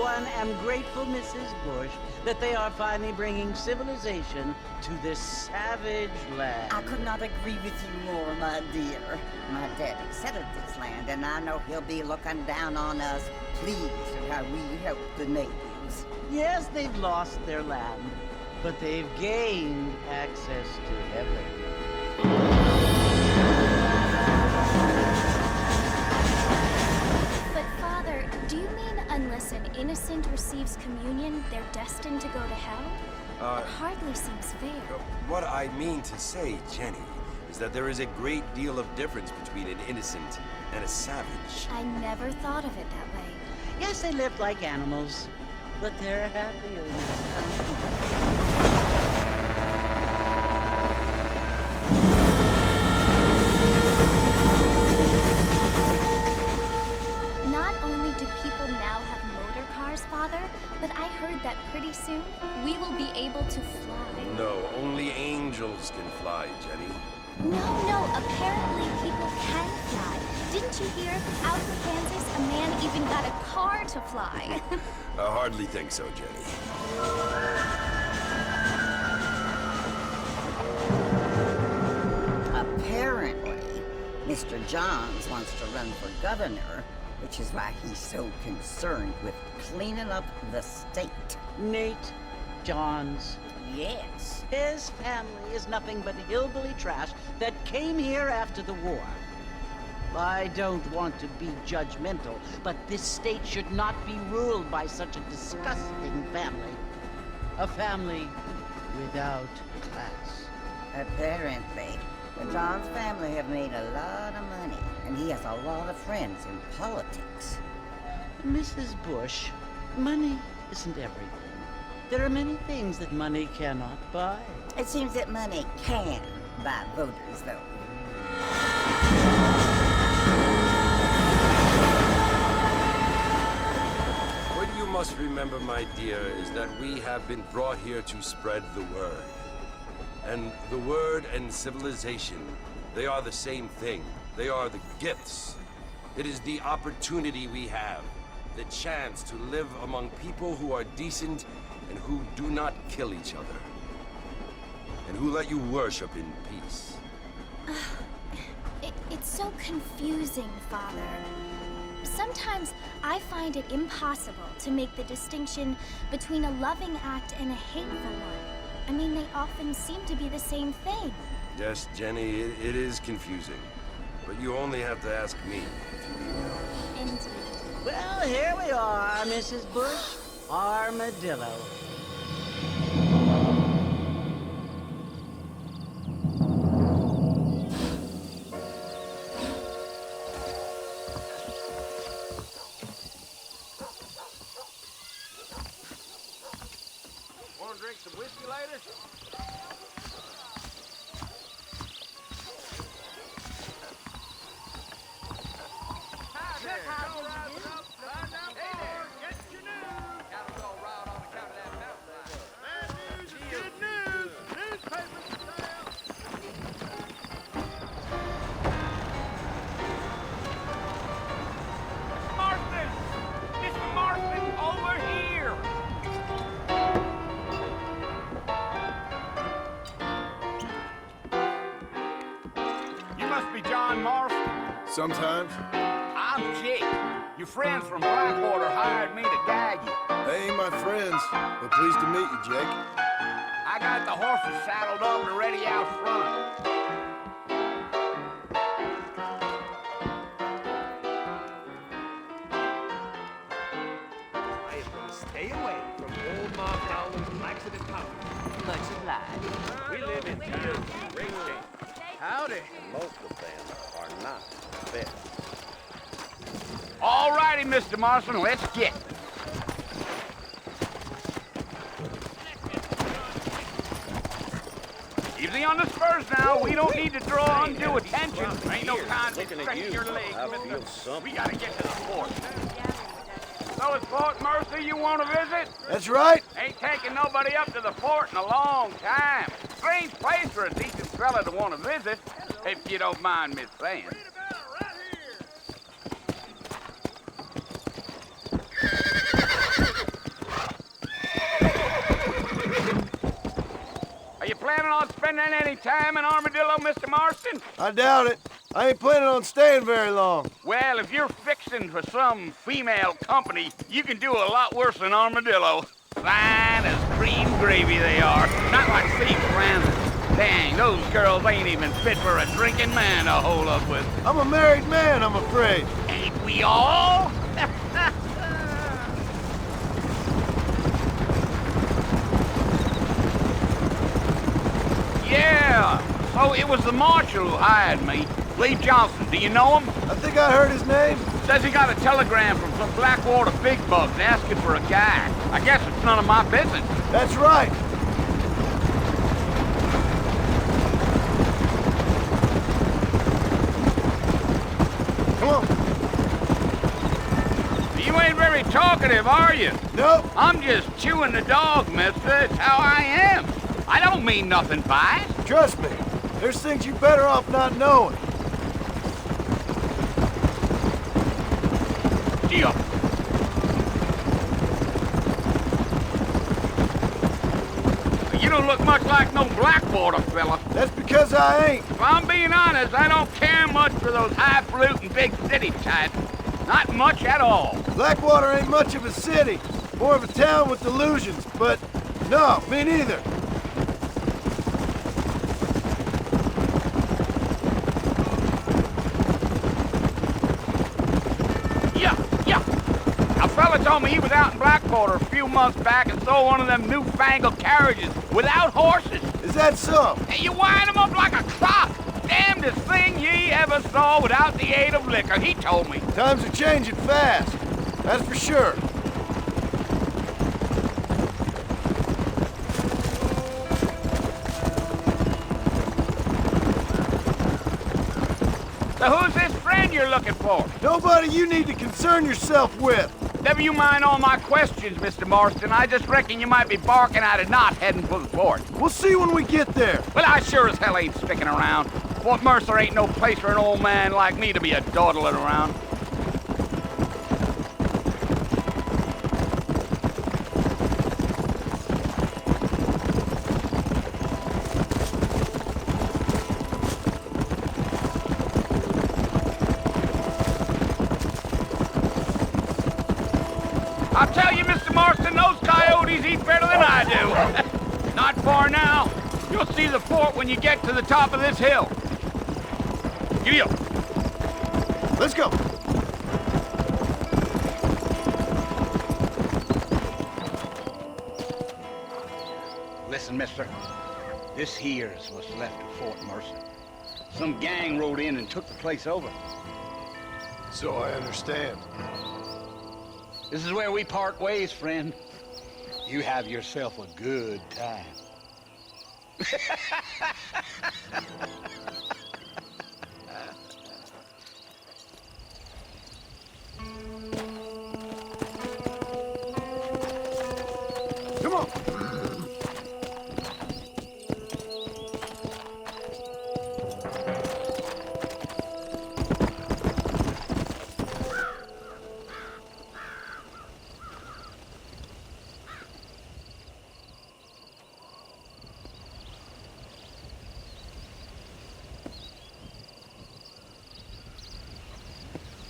one, am grateful, Mrs. Bush, that they are finally bringing civilization to this savage land. I could not agree with you more, my dear. My daddy settled this land, and I know he'll be looking down on us, pleased at how we help the natives. Yes, they've lost their land, but they've gained access to heaven. But Father, do you mean unless an innocent receives communion, they're destined to go to hell? It hardly seems fair. What I mean to say, Jenny, is that there is a great deal of difference between an innocent and a savage. I never thought of it that way. Yes, they live like animals, but they're happier now. Not only do people now have motor cars, Father, but I heard that pretty soon we will be able to fly. No, only angels can fly, Jenny. No, apparently people can fly. Didn't you hear? Out in Kansas, a man even got a car to fly. I hardly think so, Jenny. Apparently, Mr. Johns wants to run for governor, which is why he's so concerned with cleaning up the state. Nate Johns. Yes. His family is nothing but hillbilly trash that came here after the war. I don't want to be judgmental, but this state should not be ruled by such a disgusting family. A family without class. Apparently, the Johns family have made a lot of money, and he has a lot of friends in politics. Mrs. Bush, money isn't everything. There are many things that money cannot buy. It seems that money can buy voters, though. What you must remember, my dear, is that we have been brought here to spread the word. And the word and civilization, they are the same thing. They are the gifts. It is the opportunity we have, the chance to live among people who are decent and who do not kill each other, and who let you worship in peace. It's so confusing, Father. Sometimes I find it impossible to make the distinction between a loving act and a hateful one. I mean, they often seem to be the same thing. Yes, Jenny, it is confusing. But you only have to ask me if you need help. Indeed. Well, here we are, Mrs. Bush. Armadillo. Want to drink some whiskey later? John Marston? Sometimes. I'm Jake. Your friends from Blackwater hired me to guide you. They ain't my friends, but pleased to meet you, Jake. I got the horses saddled up and ready out front. I am going to stay away from old Mom Dowling's laxative powder. Much obliged. We live in town. Great state. Howdy. Most of them are not fit. All righty, Mr. Marston, let's get. Easy on the spurs now. We don't need to draw undue attention. Ain't no time to Looking at stretch you, your legs, I feel mister. something. We gotta get to the fort. So it's Fort Mercy you want to visit? That's right. Ain't taking nobody up to the fort in a long time. Strange place for a decent fella to want to visit, if you don't mind me saying. planning on spending any time in Armadillo, Mr. Marston? I doubt it. I ain't planning on staying very long. Well, if you're fixing for some female company, you can do a lot worse than Armadillo. Fine as cream gravy they are. Not like Steve Francis. Dang, those girls ain't even fit for a drinking man to hold up with. I'm a married man, I'm afraid. Ain't we all? Yeah, so it was the marshal who hired me. Lee Johnson, do you know him? I think I heard his name. Says he got a telegram from some Blackwater big bugs asking for a guy. I guess it's none of my business. That's right. Come on. You ain't very talkative, are you? Nope. I'm just chewing the dog, mister. It's how I am. I don't mean nothing by it. Trust me. There's things you better off not knowing. Gee-up. You don't look much like no Blackwater fella. That's because I ain't. If I'm being honest, I don't care much for those highfalutin big city types. Not much at all. Blackwater ain't much of a city. More of a town with delusions, but no, me neither. A fella told me he was out in Blackwater a few months back and saw one of them newfangled carriages without horses. Is that so? And you wind them up like a clock. Damnedest thing ye ever saw without the aid of liquor, he told me. Times are changing fast. That's for sure. So who's this friend you're looking for? Nobody you need to concern yourself with. Never you mind all my questions, Mr. Marston. I just reckon you might be barking at a knot heading for the fort. We'll see when we get there. Well, I sure as hell ain't sticking around. Fort Mercer ain't no place for an old man like me to be a dawdling around. I'll tell you, Mr. Marston, those coyotes eat better than I do. Not far now. You'll see the fort when you get to the top of this hill. Giddy up. Let's go. Listen, mister. This here's what's left of Fort Mercer. Some gang rode in and took the place over. So I understand. This is where we part ways, friend. You have yourself a good time. Come on.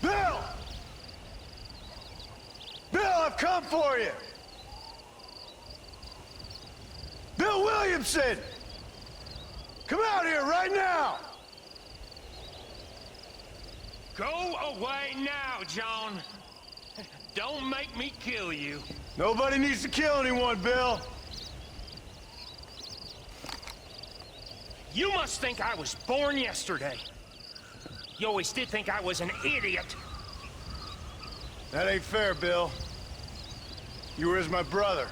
Bill! Bill, I've come for you! Bill Williamson! Come out here right now! Go away now, John. Don't make me kill you. Nobody needs to kill anyone, Bill. You must think I was born yesterday. You always did think I was an idiot. That ain't fair, Bill. You were as my brother.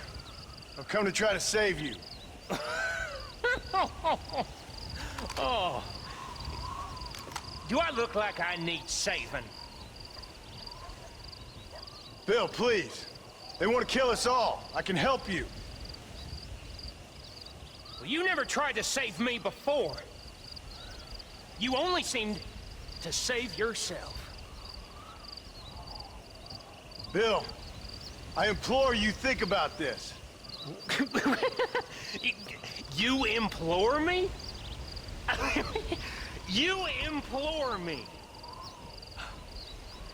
I've come to try to save you. Oh. Do I look like I need saving? Bill, please. They want to kill us all. I can help you. Well, you never tried to save me before. You only seemed to save yourself. Bill, I implore you think about this. You implore me? You implore me.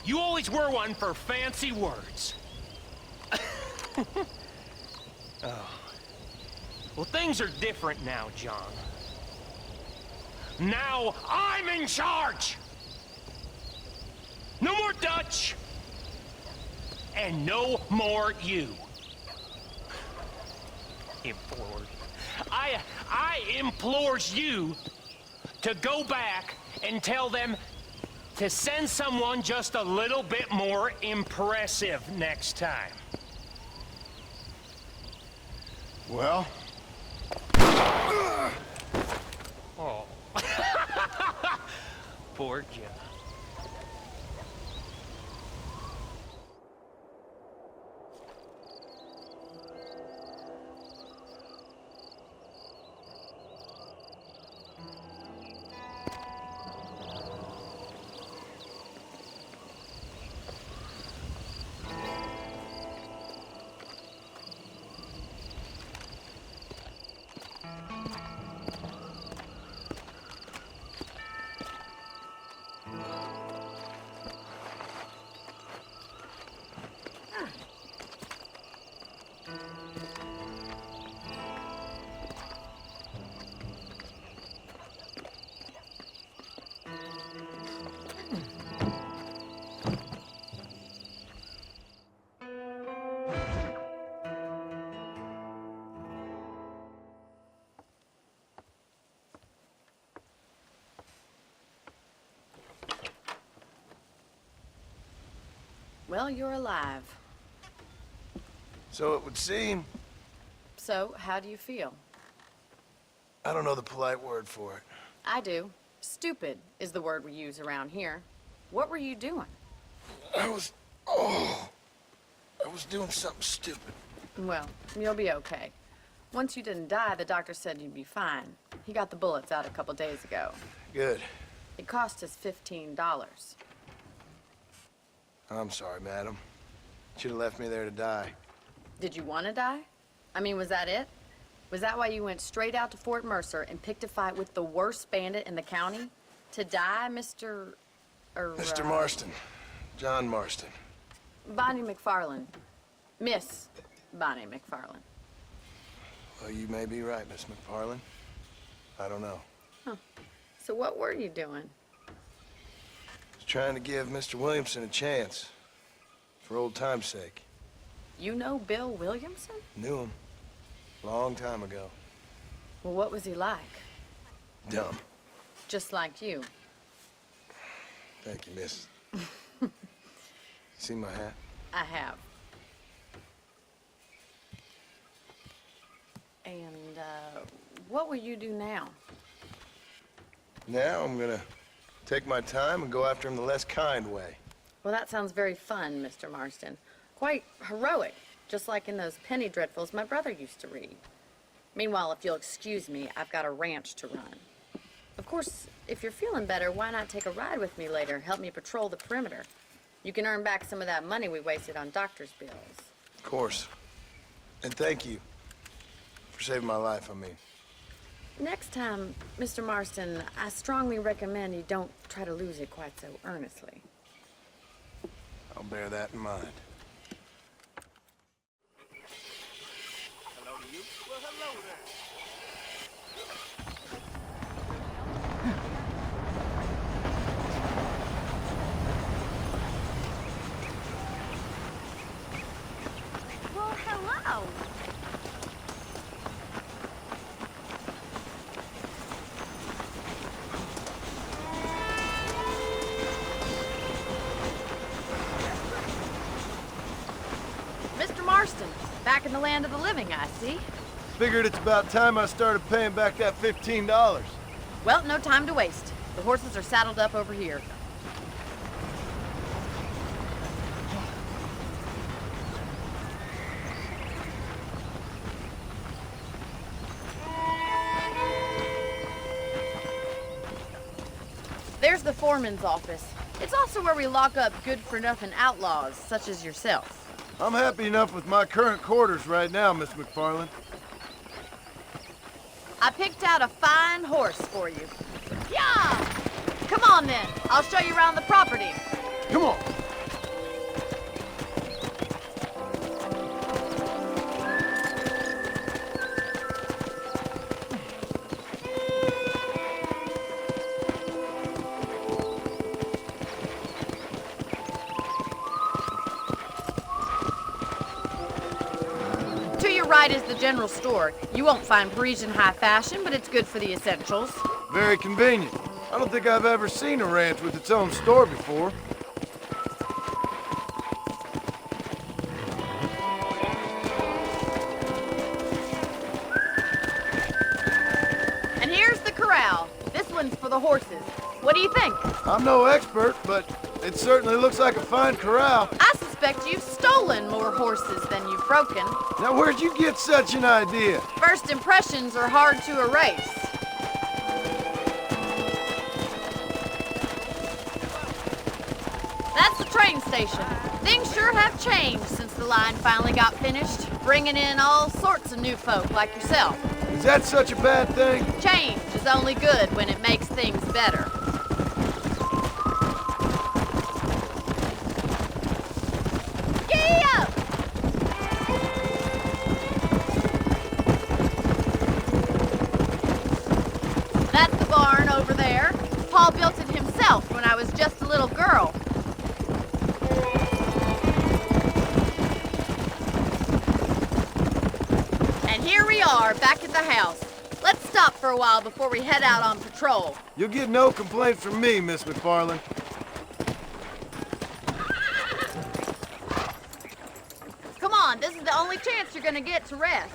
You always were one for fancy words. Oh. Well, things are different now, John. Now I'm in charge! No more Dutch! And no more you. Implores. I implores you to go back and tell them to send someone just a little bit more impressive next time. Well? Oh. Poor John. Well, you're alive. So it would seem. So, how do you feel? I don't know the polite word for it. I do. Stupid is the word we use around here. What were you doing? I was doing something stupid. Well, you'll be okay. Once you didn't die, the doctor said you'd be fine. He got the bullets out a couple days ago. Good. It cost us $15. I'm sorry, madam. Should have left me there to die. Did you want to die? I mean, was that it? Was that why you went straight out to Fort Mercer and picked a fight with the worst bandit in the county? To die, Mr. Mr. Marston. John Marston. Bonnie McFarland. Miss Bonnie McFarland. Well, you may be right, Miss McFarland. I don't know. Huh. So what were you doing? Was trying to give Mr. Williamson a chance. For old time's sake. You know Bill Williamson? Knew him. Long time ago. Well, what was he like? Dumb. Just like you. Thank you, miss. See my hat? I have. And, what will you do now? Now I'm gonna take my time and go after him the less kind way. Well, that sounds very fun, Mr. Marston. Quite heroic, just like in those penny dreadfuls my brother used to read. Meanwhile, if you'll excuse me, I've got a ranch to run. Of course, if you're feeling better, why not take a ride with me later? Help me patrol the perimeter. You can earn back some of that money we wasted on doctor's bills. Of course. And thank you for saving my life, I mean. Next time, Mr. Marston, I strongly recommend you don't try to lose it quite so earnestly. I'll bear that in mind. Hello to you. Well, hello there. Well, hello. Mr. Marston, back in the land of the living, I see. Figured it's about time I started paying back that $15. Well, no time to waste. The horses are saddled up over here. There's the foreman's office. It's also where we lock up good-for-nothing outlaws, such as yourself. I'm happy enough with my current quarters right now, Miss McFarland. I picked out a fine horse for you. Yeah! Come on then, I'll show you around the property. Come on. To your right is the general store. You won't find Parisian high fashion, but it's good for the essentials. Very convenient. I don't think I've ever seen a ranch with its own store before. And here's the corral. This one's for the horses. What do you think? I'm no expert, but it certainly looks like a fine corral. I suspect you've stolen more horses than you've broken. Now, where'd you get such an idea? First impressions are hard to erase. That's the train station. Things sure have changed since the line finally got finished, bringing in all sorts of new folk like yourself. Is that such a bad thing? Change is only good when it makes things better. Giddy up! That's the barn over there. Paul built it himself when I was just a little girl. And here we are, back at the house. Let's stop for a while before we head out on patrol. You'll get no complaints from me, Miss McFarland. Come on, this is the only chance you're gonna get to rest.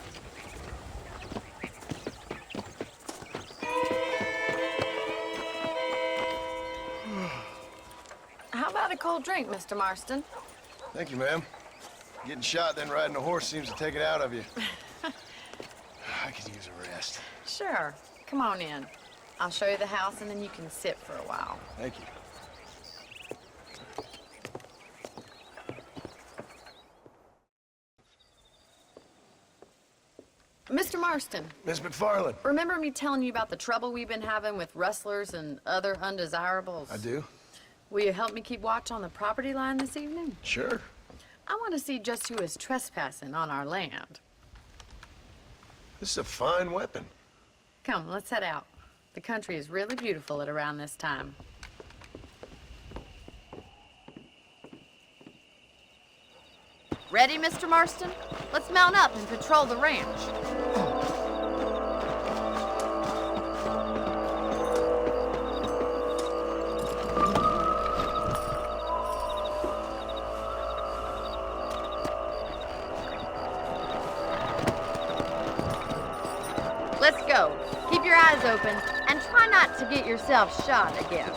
How about a cold drink, Mr. Marston? Thank you, ma'am. Getting shot, then riding a horse seems to take it out of you. I could use a rest. Sure. Come on in. I'll show you the house and then you can sit for a while. Thank you. Mr. Marston, Miss McFarland. remember me telling you about the trouble we've been having with rustlers and other undesirables? I do? Will you help me keep watch on the property line this evening? Sure. I want to see just who is trespassing on our land. This is a fine weapon. Come, let's head out. The country is really beautiful at around this time. Ready, Mr. Marston? Let's mount up and patrol the ranch. Let's go. Keep your eyes open and try not to get yourself shot again.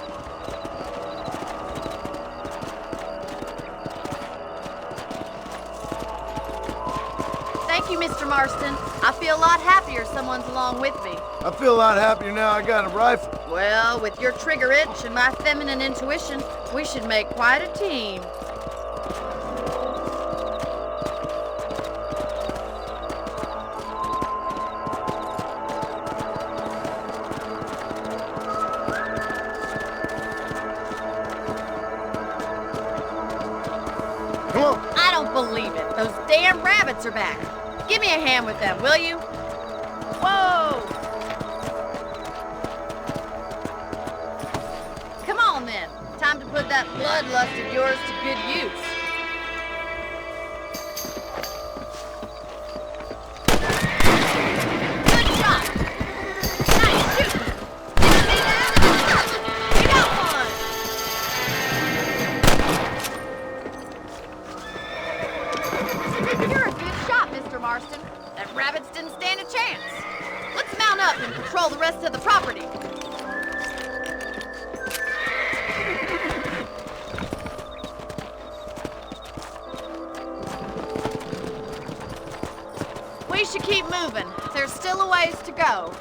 Thank you, Mr. Marston. I feel a lot happier someone's along with me. I feel a lot happier now I got a rifle. Well, with your trigger itch and my feminine intuition, we should make quite a team. Come on. I don't believe it. Those damn rabbits are back. Give me a hand with them, will you? Whoa! Come on then. Time to put that bloodlust of yours to good use. Good shot. Nice shooting. Did you see that? You got one. You're a good shot, Mr. Marston. That rabbits didn't stand a chance. Let's mount up and patrol the rest of the property. We should keep moving. There's still a ways to go.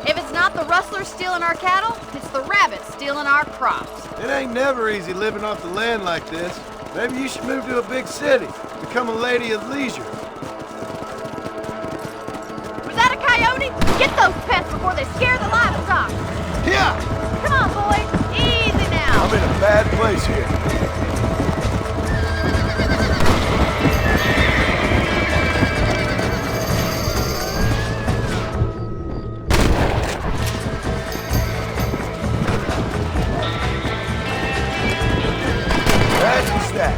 If it's not the rustlers stealing our cattle, it's the rabbits stealing our crops. It ain't never easy living off the land like this. Maybe you should move to a big city, become a lady of leisure. Was that a coyote? Get those pets before they scare the livestock. Yeah! Come on, boy. Easy now. I'm in a bad place here. That's that.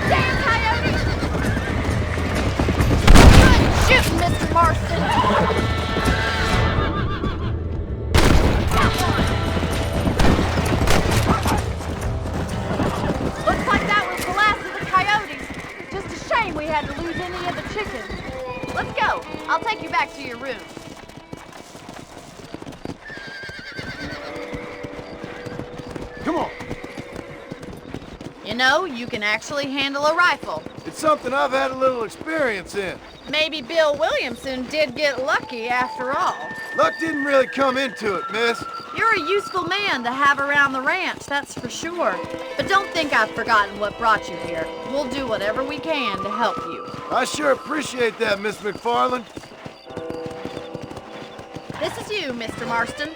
Damn coyote! Good shooting, Mr. Marston. Looks like that was the last of the coyotes. Just a shame we had to lose any of the chickens. Let's go. I'll take you back to your room. Come on. You know, you can actually handle a rifle. It's something I've had a little experience in. Maybe Bill Williamson did get lucky after all. Luck didn't really come into it, miss. You're a useful man to have around the ranch, that's for sure. But don't think I've forgotten what brought you here. We'll do whatever we can to help you. I sure appreciate that, Miss McFarland. This is you, Mr. Marston.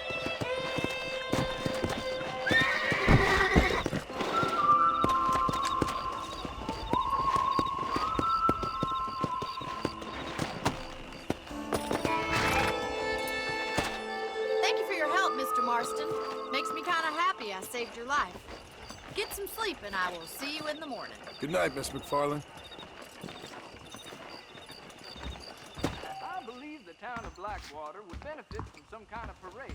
Thank you for your help, Mr. Marston. Makes me kind of happy I saved your life. Get some sleep and I will see you in the morning. Good night, Miss McFarland. I believe the town of Blackwater would benefit from some kind of parade.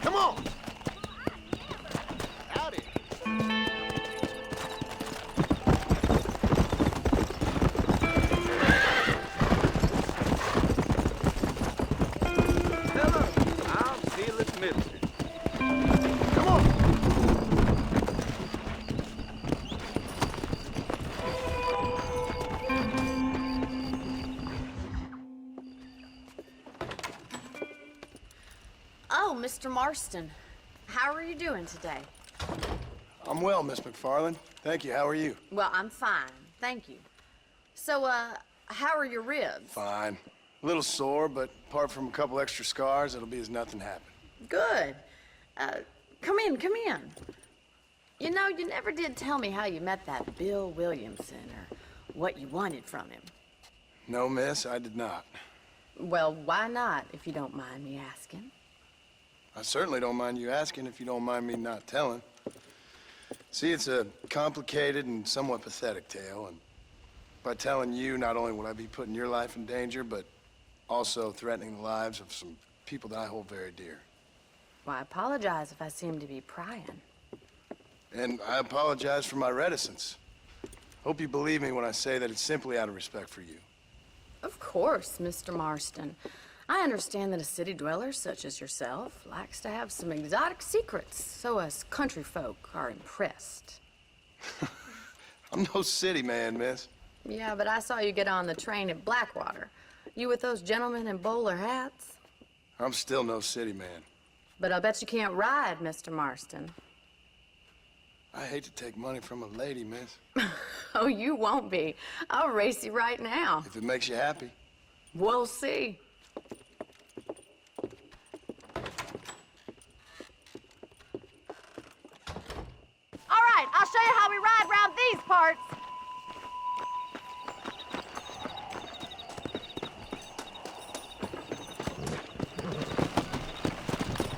Come on! Howdy. Hello, I'm Felix Middleton. Come on! Oh, Mr. Marston. How are you doing today? I'm well, Miss McFarland. Thank you. How are you? Well, I'm fine. Thank you. So, how are your ribs? Fine. A little sore, but apart from a couple extra scars, it'll be as nothing happened. Good. Come in, come in. You know, you never did tell me how you met that Bill Williamson or what you wanted from him. No, miss, I did not. Well, why not, if you don't mind me asking? I certainly don't mind you asking if you don't mind me not telling. See, it's a complicated and somewhat pathetic tale, and by telling you, not only would I be putting your life in danger, but also threatening the lives of some people that I hold very dear. Well, I apologize if I seem to be prying. And I apologize for my reticence. Hope you believe me when I say that it's simply out of respect for you. Of course, Mr. Marston. I understand that a city dweller such as yourself likes to have some exotic secrets, so us country folk are impressed. I'm no city man, miss. Yeah, but I saw you get on the train at Blackwater. You with those gentlemen in bowler hats? I'm still no city man. But I bet you can't ride, Mr. Marston. I hate to take money from a lady, miss. Oh, you won't be. I'll race you right now. If it makes you happy. We'll see. All right, I'll show you how we ride around these parts.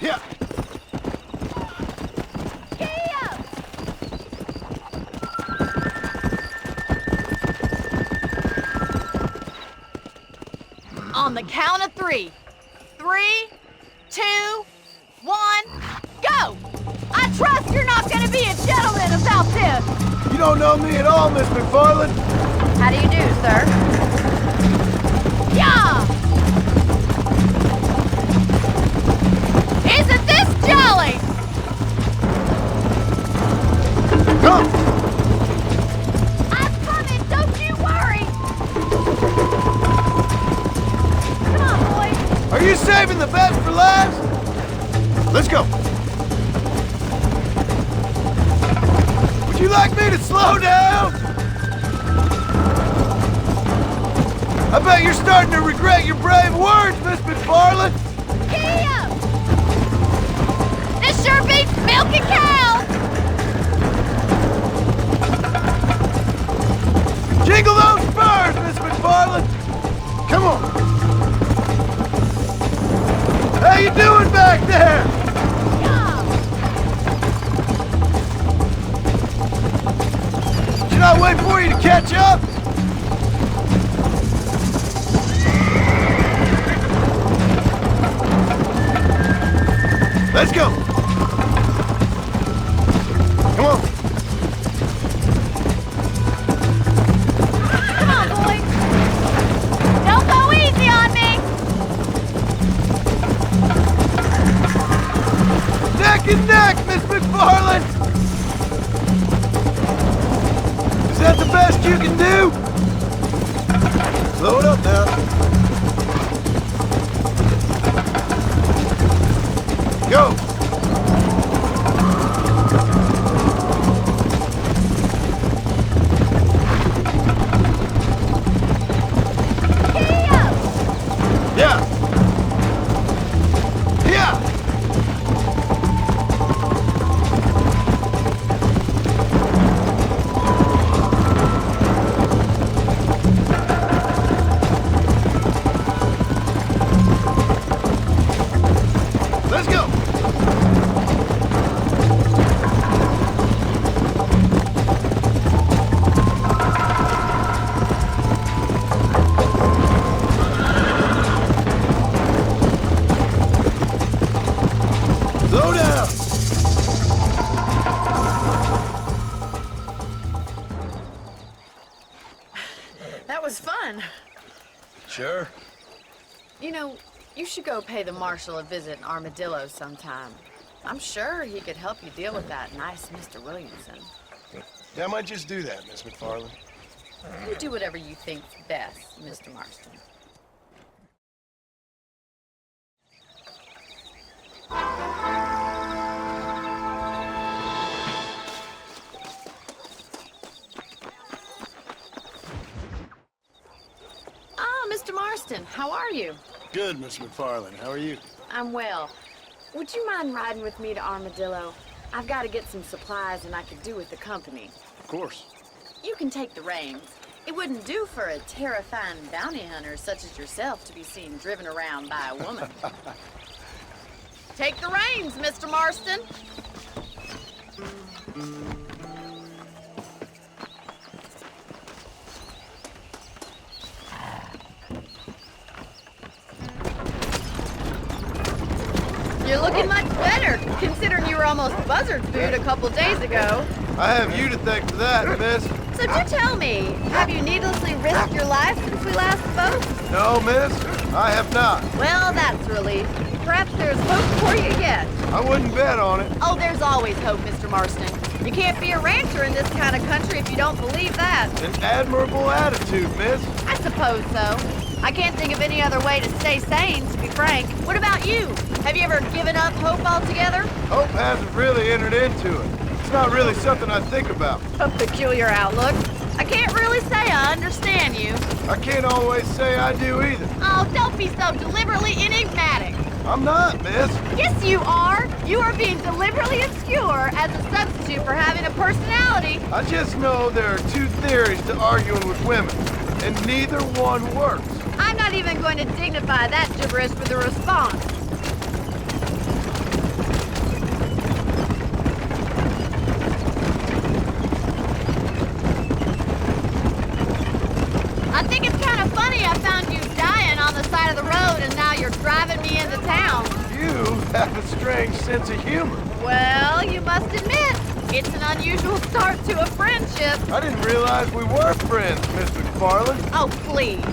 Yeah. On the count of 3. 3, 2, 1, go! I trust you're not gonna be a gentleman about this! You don't know me at all, Miss McFarland. How do you do, sir? Yeah! Isn't this jolly? Come! I'm coming, don't you worry! Come on, boy! Are you saving the best for last? Let's go. Would you like me to slow down? I bet you're starting to regret your brave words, Miss McFarland. Gee up! This sure beats milking cows! Jingle those spurs, Miss McFarland. Come on. How you doing back there? Should I wait for you to catch up? Let's go. Come on. Come on, boy! Don't go easy on me! Neck and neck, Miss McFarland! Is that the best you can do? Slow it up now. Go! Yeah! Yeah! Let's go! Slow down! That was fun. Sure. You know, you should go pay the marshal a visit in Armadillo sometime. I'm sure he could help you deal with that nice Mr. Williamson. Yeah, I might just do that, Miss McFarland. You do whatever you think's best, Mr. Marston. Ah, Mr. Marston, how are you? Good, Miss McFarland. How are you? I'm well. Would you mind riding with me to Armadillo? I've got to get some supplies and I could do with the company. Of course. You can take the reins. It wouldn't do for a terrifying bounty hunter such as yourself to be seen driven around by a woman. Take the reins, Mr. Marston. You're looking much better, considering you were almost buzzard food a couple days ago. I have you to thank for that, miss. So do tell me, have you needlessly risked your life since we last spoke? No, miss, I have not. Well, that's a relief. Perhaps there's hope for you yet. I wouldn't bet on it. Oh, there's always hope, Mr. Marston. You can't be a rancher in this kind of country if you don't believe that. An admirable attitude, miss. I suppose so. I can't think of any other way to stay sane, to be frank. What about you? Have you ever given up hope altogether? Hope hasn't really entered into it. It's not really something I think about. A peculiar outlook. I can't really say I understand you. I can't always say I do either. Oh, don't be so deliberately enigmatic. I'm not, miss. Yes, you are. You are being deliberately obscure as a substitute for having a personality. I just know there are two theories to arguing with women, and neither one works. I'm not even going to dignify that gibberish with a response. have a strange sense of humor. Well, you must admit, it's an unusual start to a friendship. I didn't realize we were friends, Miss McFarland. Oh, please.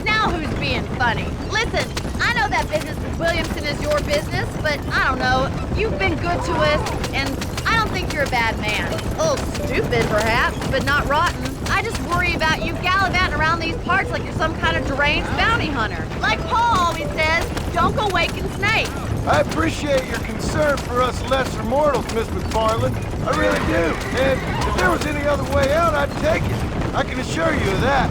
Now who's being funny? Listen, I know that business with Williamson is your business, but I don't know. You've been good to us, and I don't think you're a bad man. A little stupid, perhaps, but not rotten. I just worry about you gallivanting around these parts like you're some kind of deranged bounty hunter. Like Paul always says, don't go waking snakes. I appreciate your concern for us lesser mortals, Miss McFarland. I really do. And if there was any other way out, I'd take it. I can assure you of that.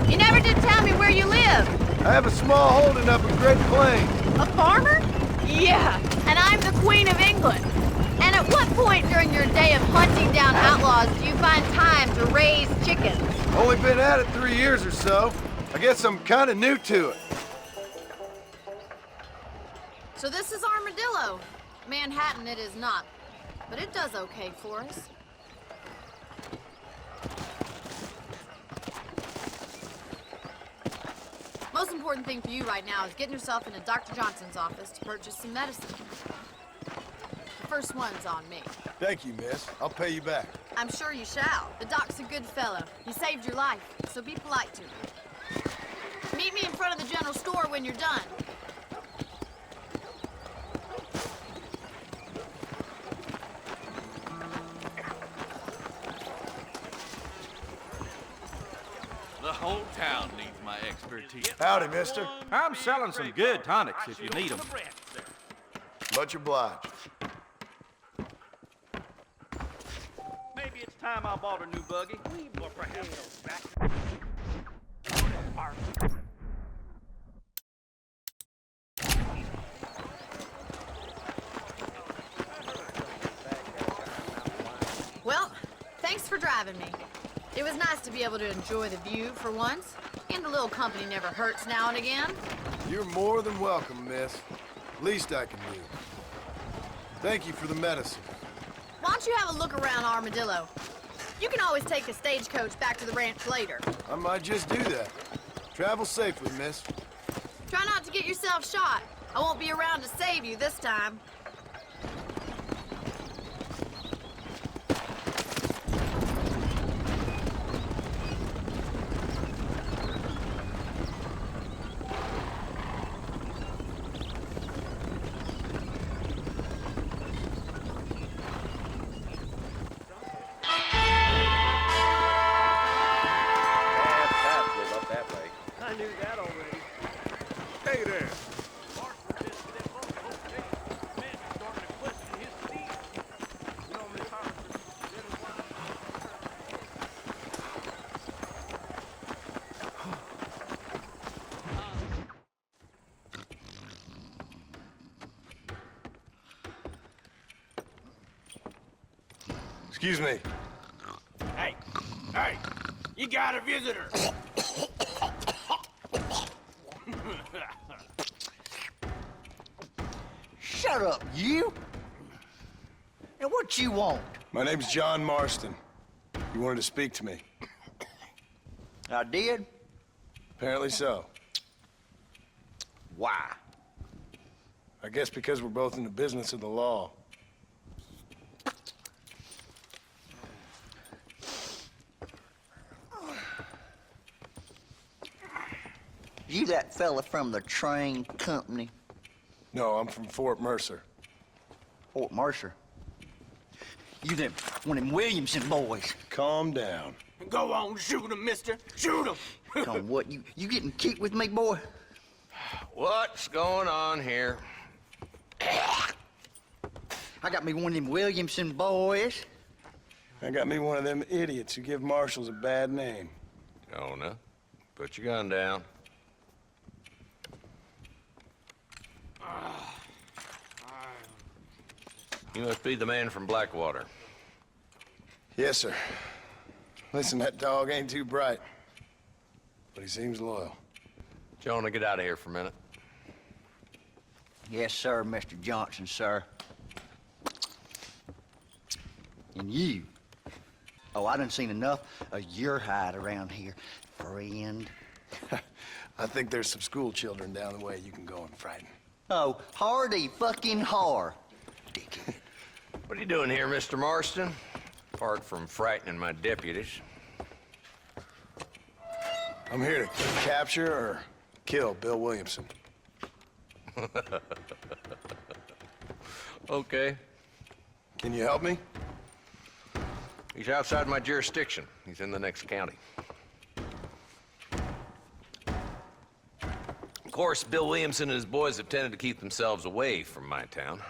You never did tell me where you live. I have a small holding up at Great Plains. A farmer? Yeah, and I'm the Queen of England. And at what point during your day of hunting down outlaws do you find time to raise chickens? Only been at it 3 years or so. I guess I'm kind of new to it. So this is Armadillo. Manhattan it is not, but it does okay for us. Most important thing for you right now is getting yourself into Dr. Johnson's office to purchase some medicine. The first one's on me. Thank you, miss. I'll pay you back. I'm sure you shall. The doc's a good fellow. He saved your life, so be polite to him. Meet me in front of the general store when you're done. The whole town needs my expertise. Howdy, mister. I'm selling some good tonics if you need them. Much obliged. Maybe it's time I bought a new buggy. Or perhaps Well, thanks for driving me. It was nice to be able to enjoy the view for once, and a little company never hurts now and again. You're more than welcome, miss. Least I can do. Thank you for the medicine. Why don't you have a look around Armadillo? You can always take a stagecoach back to the ranch later. I might just do that. Travel safely, miss. Try not to get yourself shot. I won't be around to save you this time. Excuse me. Hey, you got a visitor. Shut up, you! And what you want? My name's John Marston. You wanted to speak to me. I did? Apparently so. Why? I guess because we're both in the business of the law. You that fella from the train company? No, I'm from Fort Mercer. Fort Mercer? You them, one of them Williamson boys. Calm down. Go on, shoot him, mister. Shoot him. Come on, what, you getting kicked with me, boy? What's going on here? I got me one of them Williamson boys. I got me one of them idiots who give marshals a bad name. Jonah, put your gun down. You must be the man from Blackwater. Yes, sir. Listen, that dog ain't too bright, but he seems loyal. Jonah, get out of here for a minute. Yes, sir, Mr. Johnson, sir. And you, Oh, I done seen enough of your hide around here, friend. I think there's some school children down the way you can go and frighten. Oh, hardy fucking har. Dickhead. What are you doing here, Mr. Marston? Apart from frightening my deputies. I'm here to capture or kill Bill Williamson. Okay. Can you help me? He's outside my jurisdiction. He's in the next county. Of course, Bill Williamson and his boys have tended to keep themselves away from my town.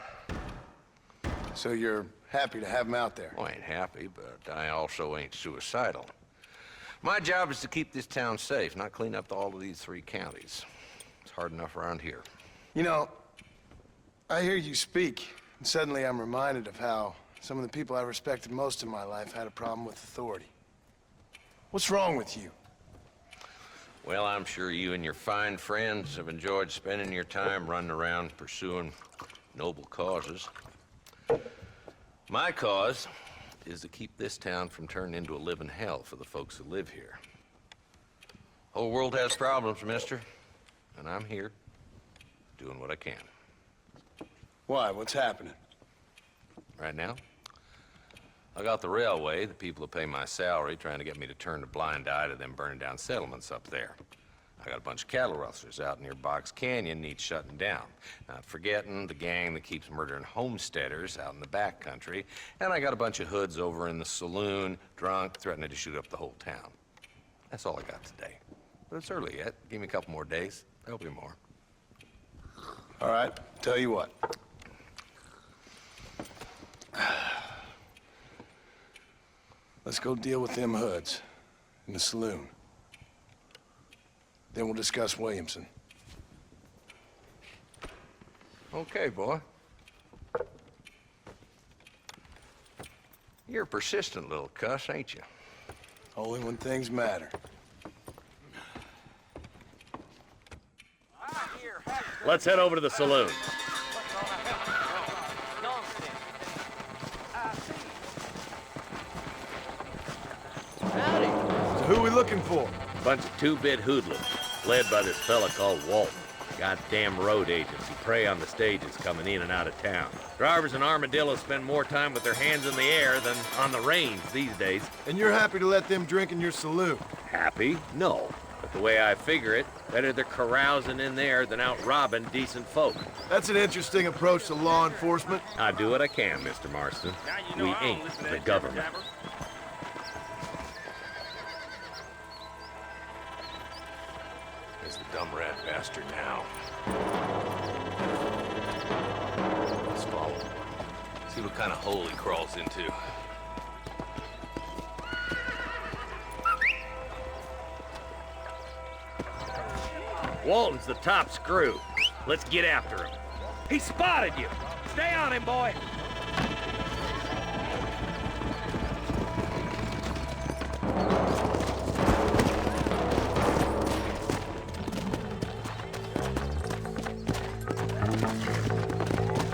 So you're happy to have him out there? Well, I ain't happy, but I also ain't suicidal. My job is to keep this town safe, not clean up all of these 3 counties. It's hard enough around here. You know, I hear you speak, and suddenly I'm reminded of how some of the people I respected most in my life had a problem with authority. What's wrong with you? Well, I'm sure you and your fine friends have enjoyed spending your time running around pursuing noble causes. My cause is to keep this town from turning into a living hell for the folks who live here. Whole world has problems, mister, and I'm here doing what I can. Why? What's happening? Right now, I got the railway, the people who pay my salary, trying to get me to turn a blind eye to them burning down settlements up there. I got a bunch of cattle rustlers out near Box Canyon needs shutting down. Not forgetting the gang that keeps murdering homesteaders out in the back country. And I got a bunch of hoods over in the saloon, drunk, threatening to shoot up the whole town. That's all I got today. But it's early yet. Give me a couple more days. There'll be more. All right, tell you what. Let's go deal with them hoods in the saloon. Then we'll discuss Williamson. Okay, boy. You're a persistent little cuss, ain't you? Only when things matter. Let's head over to the saloon. So who are we looking for? Bunch of two-bit hoodlums, led by this fella called Walton. Goddamn road agents who prey on the stages coming in and out of town. Drivers in Armadillo spend more time with their hands in the air than on the reins these days. And you're happy to let them drink in your saloon? Happy? No. But the way I figure it, better they're carousing in there than out robbing decent folk. That's an interesting approach to law enforcement. I do what I can, Mr. Marston. We ain't the government. There's the dumb rat bastard now. Let's follow him. See what kind of hole he crawls into. Walton's the top screw. Let's get after him. He spotted you. Stay on him, boy.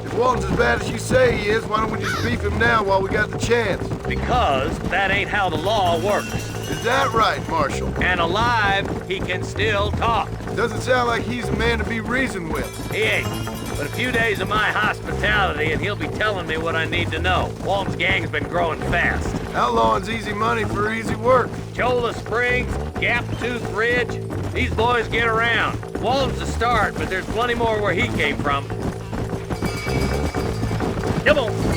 If Walton's as bad as you say he is, why don't we just beef him now while we got the chance? Because that ain't how the law works. Is that right, Marshal? And alive, he can still talk. Doesn't sound like he's a man to be reasoned with. He ain't. But a few days of my hospitality and he'll be telling me what I need to know. Walton's gang's been growing fast. Outlawing's easy money for easy work. Cholla Springs, Gap Tooth Ridge, these boys get around. Walton's the start, but there's plenty more where he came from. Come on.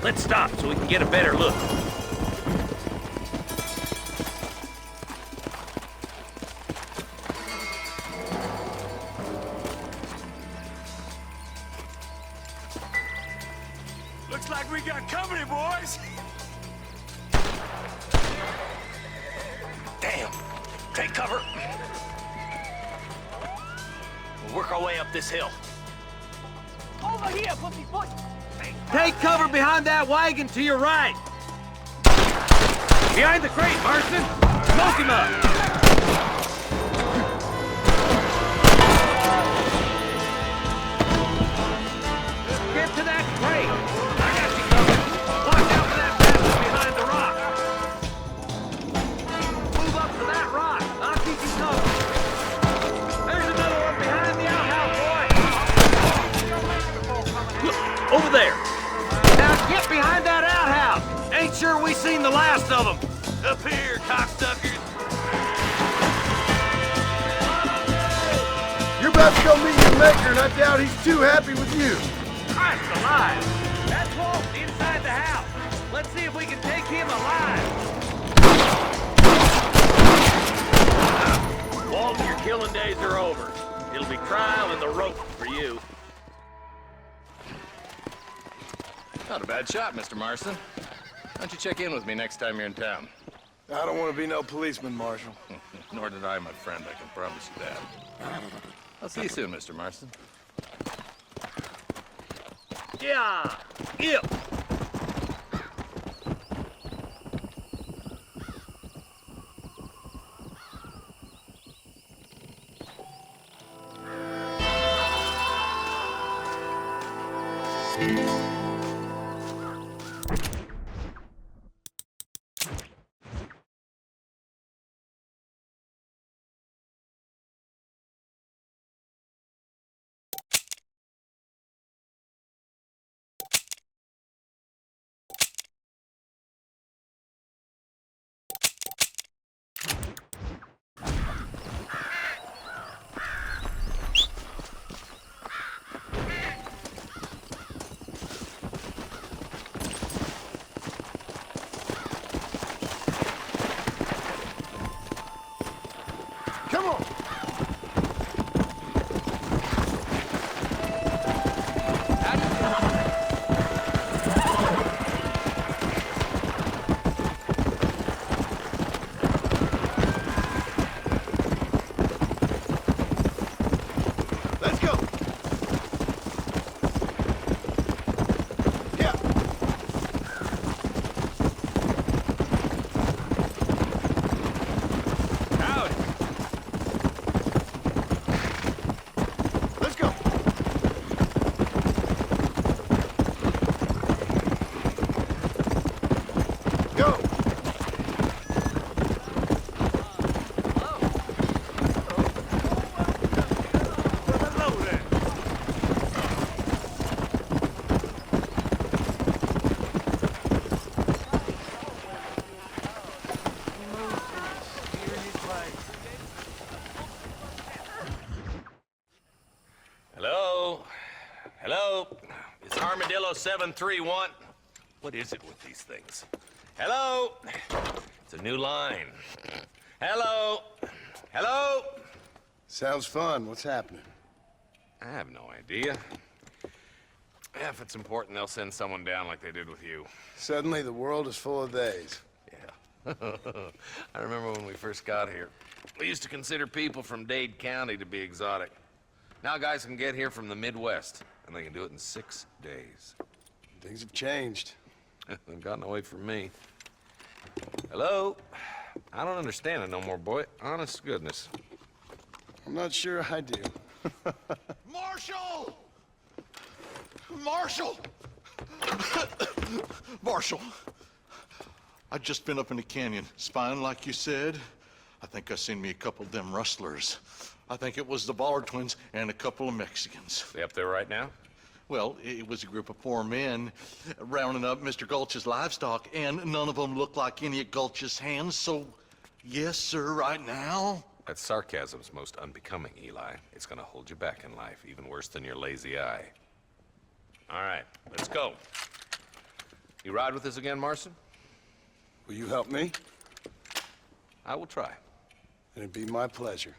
Let's stop so we can get a better look. Looks like we got company, boys. Damn. Take cover. our way up this hill. Over here, pussy foot! Take cover behind that wagon to your right. Behind the crate, Marston. Smoke him up. Get to that crate. I got you covered. Watch out for that bastard behind the rock. Move up to that rock. I'll keep you covered. There's another one behind the outhouse, boy. Look, over there. Now get behind that outhouse. Ain't sure we seen the last of them. Up here, cocksuckers! You're about to go meet your maker, and I doubt he's too happy with you. Christ alive! That's Walt inside the house. Let's see if we can take him alive. Walt, your killing days are over. It'll be trial and the rope for you. Not a bad shot, Mr. Marston. Why don't you check in with me next time you're in town? I don't want to be no policeman, Marshal. Nor did I, my friend, I can promise you that. I'll see you soon, Mr. Marston. Yeah! Yep! Come on! Let's go! Yeah! Howdy! Let's go! Go! Hello? Hello? It's Armadillo 731. What is it with these things? Hello? It's a new line. Hello? Hello? Sounds fun. What's happening? I have no idea. Yeah, if it's important, they'll send someone down like they did with you. Suddenly, the world is full of days. Yeah. I remember when we first got here. We used to consider people from Dade County to be exotic. Now guys can get here from the Midwest, and they can do it in 6 days. Things have changed. They've gotten away from me. Hello? I don't understand it no more, boy. Honest to goodness. I'm not sure I do. Marshal! Marshal! Marshal! I just been up in the canyon, spying like you said. I think I seen me a couple of them rustlers. I think it was the Ballard twins and a couple of Mexicans. They up there right now? Well, it was a group of 4 men rounding up Mr. Gulch's livestock, and none of them looked like any of Gulch's hands, so yes, sir, right now. That sarcasm's most unbecoming, Eli. It's gonna hold you back in life, even worse than your lazy eye. All right, let's go. You ride with us again, Marston? Will you help me? I will try. It'd be my pleasure.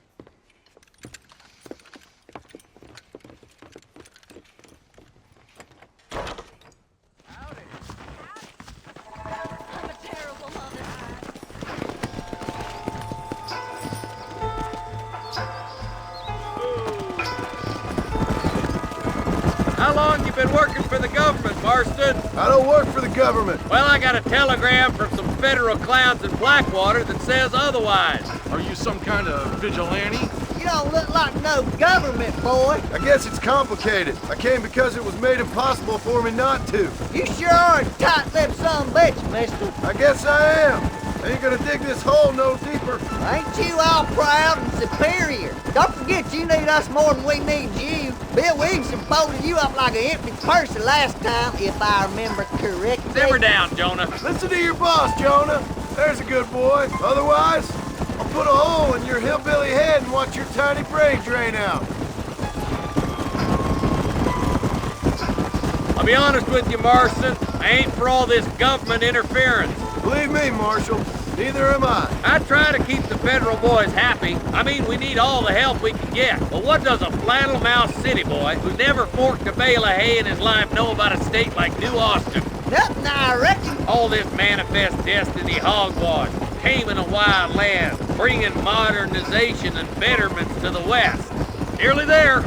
been working for the government, Marston. I don't work for the government. Well, I got a telegram from some federal clowns in Blackwater that says otherwise. Are you some kind of vigilante? You don't look like no government, boy. I guess it's complicated. I came because it was made impossible for me not to. You sure are a tight-lipped son of a bitch, mister. I guess I am. I ain't gonna dig this hole no deeper. Ain't you all proud and superior? Don't forget you need us more than we need you. Bill Williamson folded you up like an empty purse the last time, if I remember correctly. Simmer down, Jonah. Listen to your boss, Jonah. There's a good boy. Otherwise, I'll put a hole in your hillbilly head and watch your tiny brain drain out. I'll be honest with you, Marston. I ain't for all this government interference. Believe me, Marshal, neither am I. I try to keep the federal boys happy. I mean, we need all the help we can get. But what does a flannel-mouthed city boy who never forked a bale of hay in his life know about a state like New Austin? Nothing, I reckon. All this manifest destiny hogwash, taming a wild land, bringing modernization and betterments to the West. Nearly there.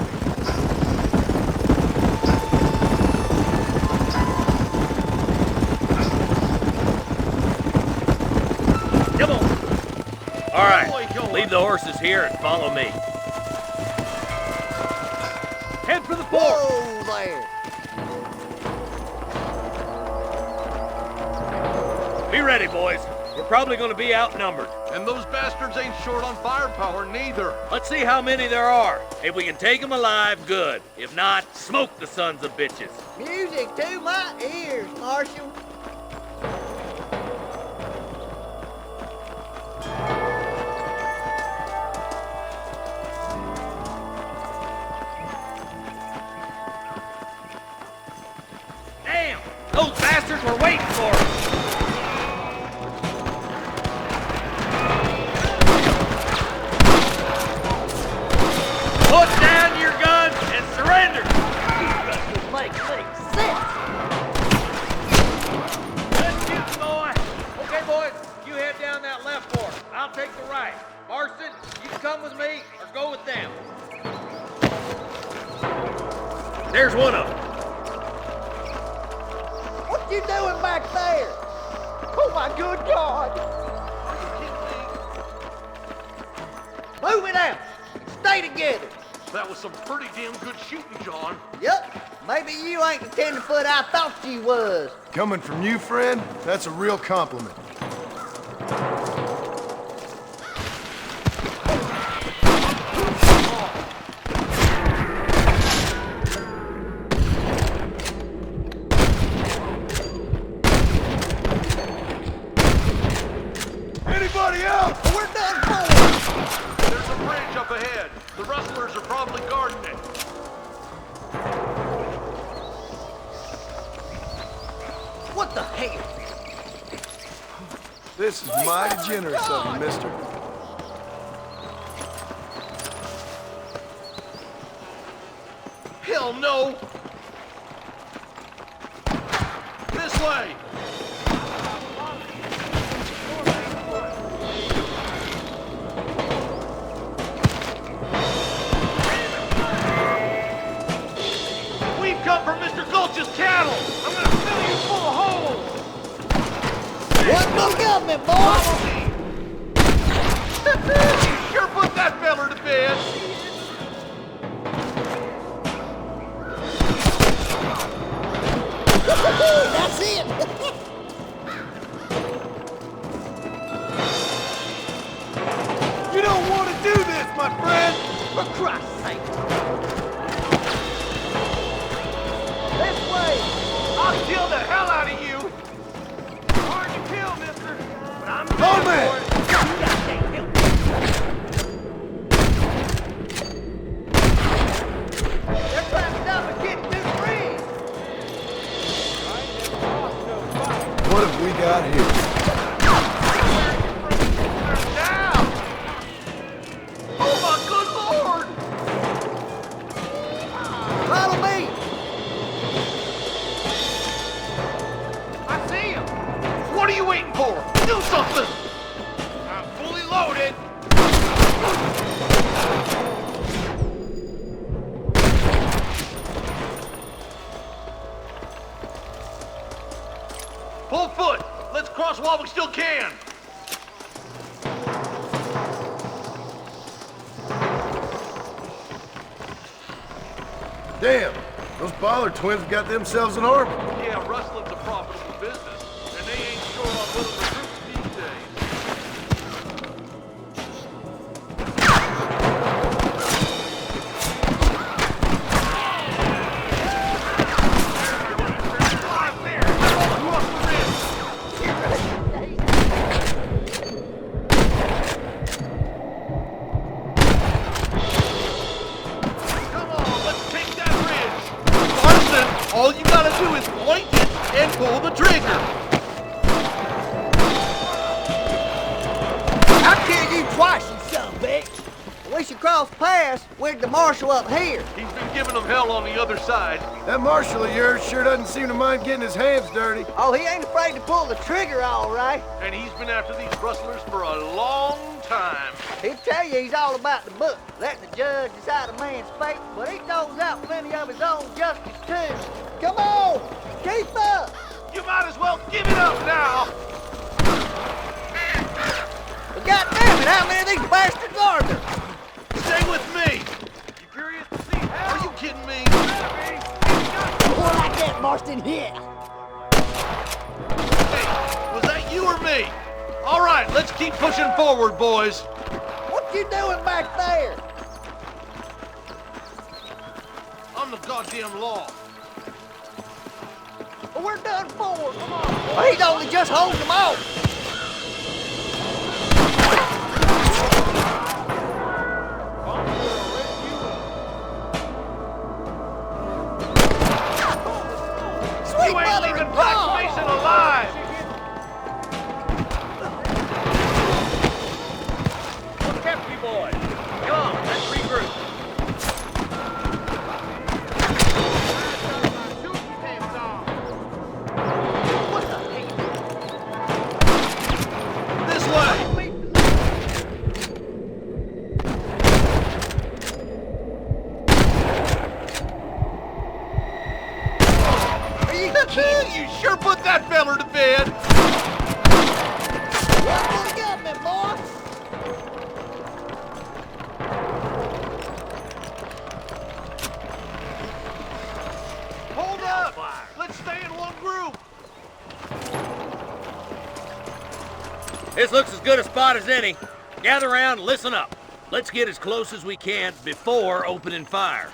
Come on. All right, leave the horses here and follow me. Head for the fort. Whoa there. Be ready, boys. We're probably going to be outnumbered. And those bastards ain't short on firepower neither. Let's see how many there are. If we can take them alive, good. If not, smoke the sons of bitches. Music to my ears, Marshal. Damn! Those bastards were waiting for us! Put down your guns and surrender! Make sense. Good shooting, boy! Okay, boys, you head down that left fork. I'll take the right. Marston, you can come with me or go with them. There's one of them. What you doing back there? Oh my good God! Move it out. Stay together. That was some pretty damn good shooting, John. Yup. Maybe you ain't the tenderfoot I thought you was. Coming from you, friend, that's a real compliment. Anybody else? We're done for. There's a bridge up ahead. The rustlers are probably guarding it. What the hell? This is mighty generous of you, mister. Hell no! This way! We've come for Mr. Gulch's cattle! I'm gonna fill you full of holes! One more government, boy! Sure put that feller to bed! That's it! You don't want to do this, my friend! For Christ's sake! This way! I'll kill the hell out of you! Hard to kill, mister, but I'm Hold ready it! for it. They're trying to stop us getting to the bridge! What have we got here? Down! Oh my good lord! Follow me! I see him! What are you waiting for? Do something! I'm fully loaded! while we still can! Damn, those Baller twins got themselves an army. Yeah, rustling's a profitable business, and they ain't short on little recruits these days. All you gotta do is point it and pull the trigger. I killed you twice, you son of a bitch. We should cross paths with the marshal up here. He's been giving them hell on the other side. That marshal of yours sure doesn't seem to mind getting his hands dirty. Oh, he ain't afraid to pull the trigger, all right. And he's been after these rustlers for a long time. He'll tell you he's all about the book, letting the judge decide a man's fate, but he throws out plenty of his own justice, too. Come on, keep up. You might as well give it up now. But goddamn it, how many of these bastards are there? Stay with me. You curious to see how? Are you kidding me? More like that, Marston, here. Hey, was that you or me? All right, let's keep pushing forward, boys. What you doing back there? I'm the goddamn law. Well, we're done for. Come on. Well, he's only just holding them off. Sweet You ain't mother leaving of Black God. Mason alive. What's kept you boys? Come on, let's regroup. This way. Are you kidding? You sure put that feller to bed. What you got me, boy? Hold up. Let's stay in one group. This looks as good a spot as any. Gather around and listen up. Let's get as close as we can before opening fire.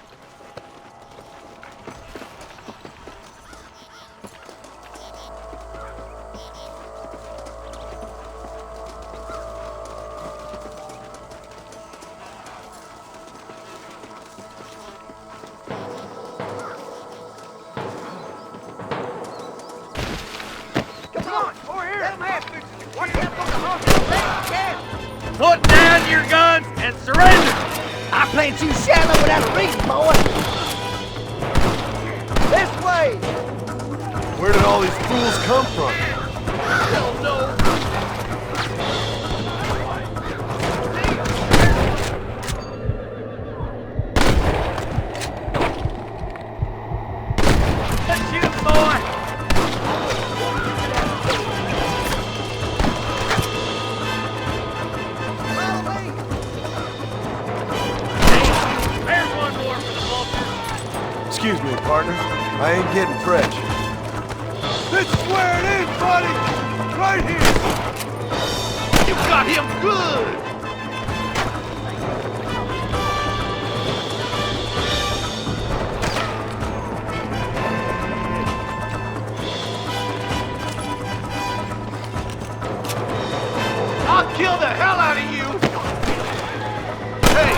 Come on, over here. Them bastards. Watch out for the horse. Let Put down your guns and surrender! I plant you shallow without a reason, boy. This way. Where did all these fools come from? Hell no. Let's shoot, boy! Follow me. There's one more for the vulture. Excuse me, partner. I ain't getting fresh. This is where it is, buddy! Right here! You got him good. I'll kill the hell out of you. Hey,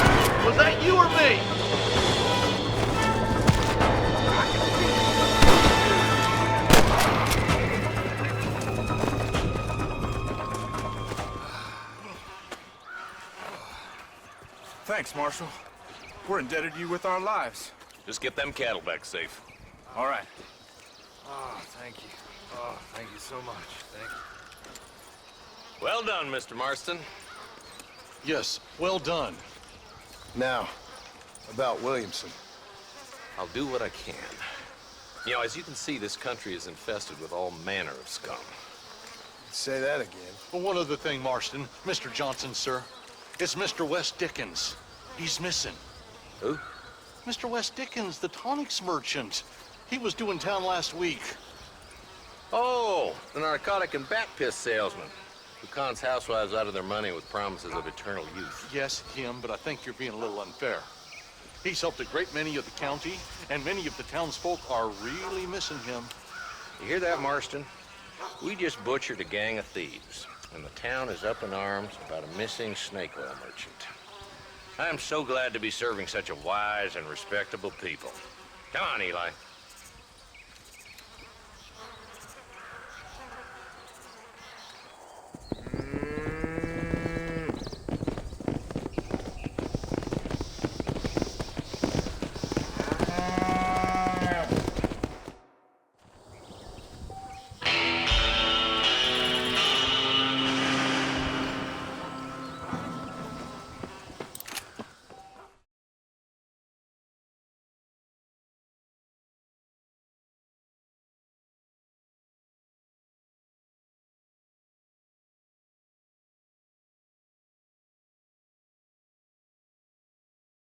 was that you or me? Thanks, Marshal. We're indebted to you with our lives. Just get them cattle back safe. All right. Oh, thank you. Oh, thank you so much. Thank you. Well done, Mr. Marston. Yes, well done. Now, about Williamson. I'll do what I can. You know, as you can see, this country is infested with all manner of scum. Say that again. Well, one other thing, Marston. Mr. Johnson, sir. It's Mr. Wes Dickens. He's missing. Who? Mr. Wes Dickens, the tonics merchant. He was due in town last week. Oh, the narcotic and bat piss salesman who cons housewives out of their money with promises of eternal youth. Yes, him, but I think you're being a little unfair. He's helped a great many of the county, and many of the townsfolk are really missing him. You hear that, Marston? We just butchered a gang of thieves, and the town is up in arms about a missing snake oil merchant. I am so glad to be serving such a wise and respectable people. Come on, Eli.